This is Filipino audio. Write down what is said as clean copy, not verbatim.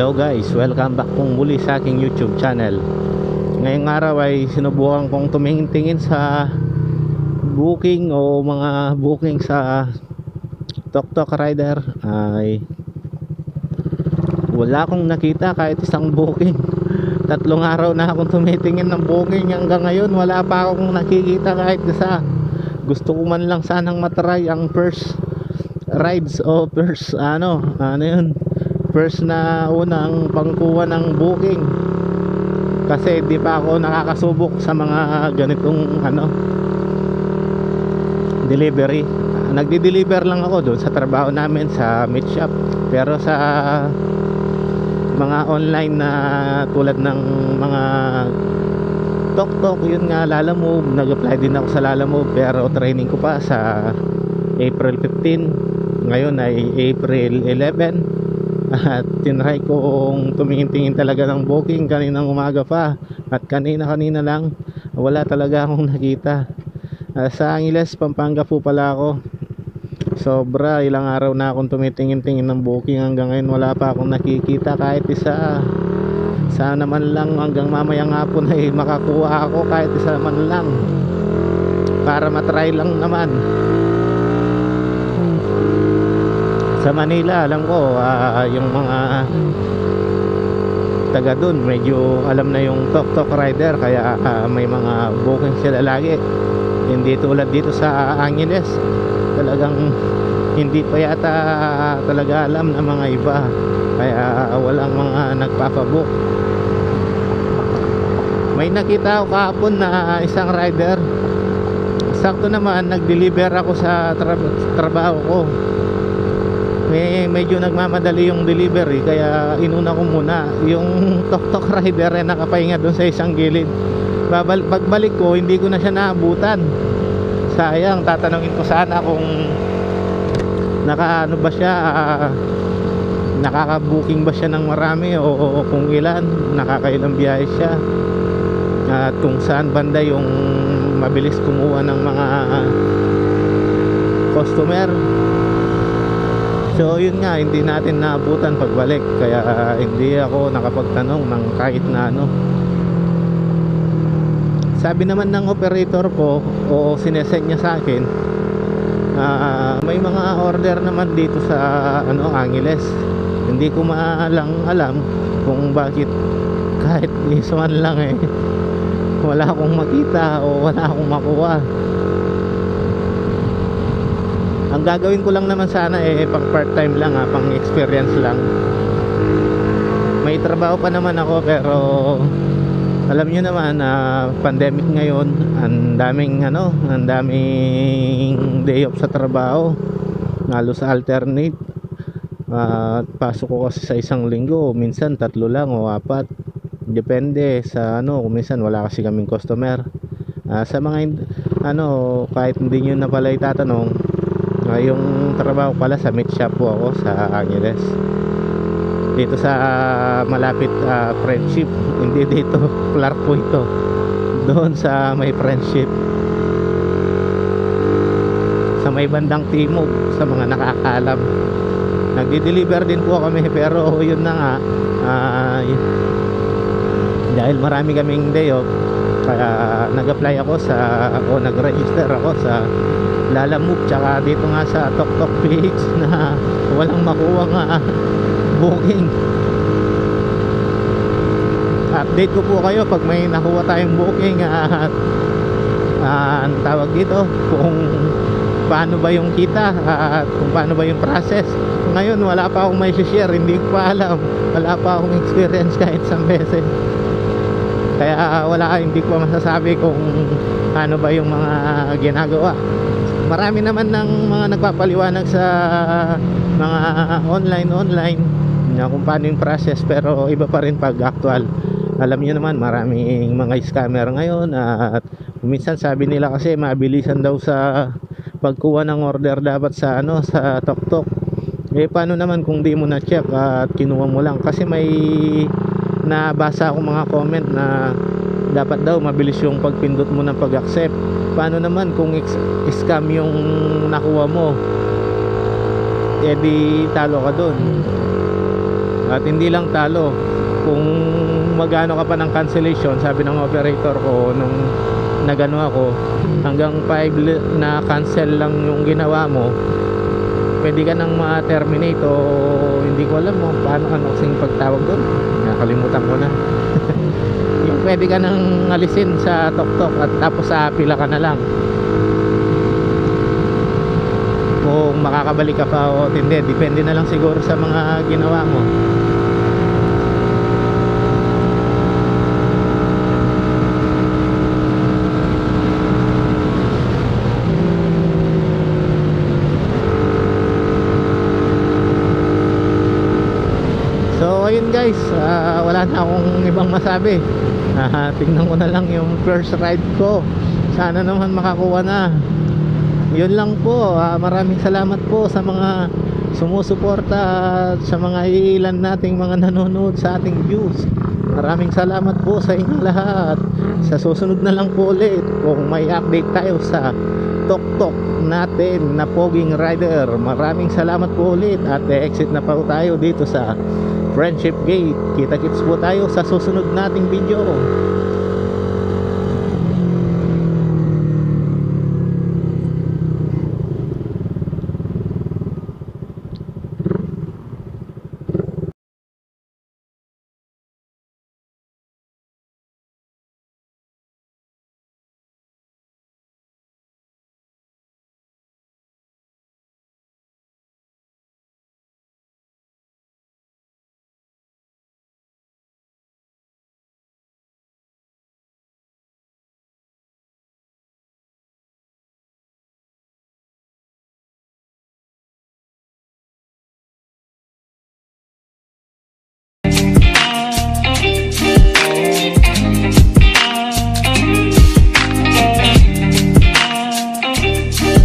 Hello guys, welcome back pong muli sa aking YouTube channel. Ngayong araw ay sinubukan kong tumingin-tingin sa booking o mga booking sa Tok Rider. Ay wala akong nakita kahit isang booking. Tatlong araw na akong tumitingin ng booking, hanggang ngayon wala pa akong nakikita kahit isa. Gusto ko man lang sanang matry ang first rides o first first na unang pangkuha ng booking, kasi di pa ako nakakasubok sa mga ganitong delivery. Nagdi-deliver lang ako doon sa trabaho namin sa meat shop, pero sa mga online na tulad ng mga Tok, yun nga, Lalamove, nag-apply din ako sa Lalamove, pero training ko pa sa April 15, ngayon ay April 11. At tinry kong tumingin-tingin talaga ng booking kaninang umaga pa, at kanina lang wala talaga akong nakita. Sa Angeles, Pampanga po pala ako. Sobra, ilang araw na akong tumitingin-tingin ng booking, hanggang ngayon wala pa akong nakikita kahit isa. Sana man lang hanggang mamayang hapon ay makakuha ako kahit isa man lang, para matry lang naman. Sa Manila, alam ko yung mga taga dun medyo alam na yung Tok Rider, kaya may mga booking sila lagi. Hindi tulad dito sa Angeles, talagang hindi pa yata talaga alam ng mga iba, kaya walang mga nagpapabook. May nakita ako kahapon na isang rider, sakto naman nag-deliver ako sa trabaho ko. Medyo nagmamadali yung delivery, kaya inuna ko muna yung Tok Rider na nakapahinga doon sa isang gilid. Pagbalik ko, hindi ko na siya naabutan. Sayang, tatanungin ko sana kung nakaano ba siya, nakaka-booking ba siya ng marami, o kung ilan, nakakailang biyahe siya, at kung saan banda yung mabilis kumuha ng mga customer. So yun nga, hindi natin naabutan pagbalik, kaya hindi ako nakapagtanong ng kahit na ano. Sabi naman ng operator ko, o sinesend niya sa akin, may mga order naman dito sa Angeles. Hindi ko alam kung bakit kahit isa man lang wala akong makita o wala akong makuha. Ang gagawin ko lang naman sana pang part time lang, pang experience lang. May trabaho pa naman ako, pero alam nyo naman, pandemic ngayon, ang daming day off sa trabaho, halos alternate. Pasok ko kasi sa isang linggo, minsan 3 lang o 4, depende sa kung minsan wala kasi kaming customer. Sa mga kahit hindi nyo na pala itatanong, yung trabaho pala sa meat shop po ako sa Angeles, dito sa malapit Friendship. Hindi dito Clark po ito, doon sa may Friendship, sa may bandang timog, sa mga nakakaalam. Nagdi-deliver din po kami, pero yun na nga, dahil marami kaming day off, kaya nag-apply ako nag-register ako sa Lalamove, tsaka dito nga sa Tok page na walang makuha nga booking. Update ko po kayo pag may nakuha tayong booking, at ang tawag dito, kung paano ba yung kita, at kung paano ba yung process. Ngayon wala pa akong may share, hindi ko pa alam, wala pa akong experience kahit isang beses, kaya hindi ko masasabi kung ano ba yung mga ginagawa. Marami naman ng mga nagpapaliwanag sa mga online na kung paano yung process, pero iba pa rin pag actual. Alam niyo naman, maraming mga scammer ngayon, at minsan sabi nila kasi mabilisan daw sa pagkuha ng order dapat sa sa Tok. Paano naman kung di mo na check at kinuha mo lang? Kasi may nabasa akong mga comment na dapat daw mabilis yung pagpindot mo ng pag-accept. Paano naman kung scam yung nakuha mo? Di talo ka dun. At hindi lang talo, kung magano ka pa ng cancellation, sabi ng operator ko nung nagano ako, hanggang 5 na cancel lang yung ginawa mo, pwede ka nang ma-terminate o hindi ko alam mo paano ano kasing pagtawag doon, nakalimutan ko na. Yung pwede ka nang alisin sa tok-tok at tapos sa pila ka na lang kung makakabalik ka pa o hindi, depende na lang siguro sa mga ginawa mo. So ayun guys, wala na akong ibang masabi. Tingnan ko na lang yung first ride ko, sana naman makakuha na. Yun lang po. Maraming salamat po sa mga sumusuporta at sa mga ilan nating mga nanonood sa ating views. Maraming salamat po sa inyong lahat. Sa susunod na lang po ulit kung may update tayo sa tok-tok natin na Poging Rider. Maraming salamat po ulit at exit na po tayo dito sa Friendship Gate. Kita-kits po tayo sa susunod nating video.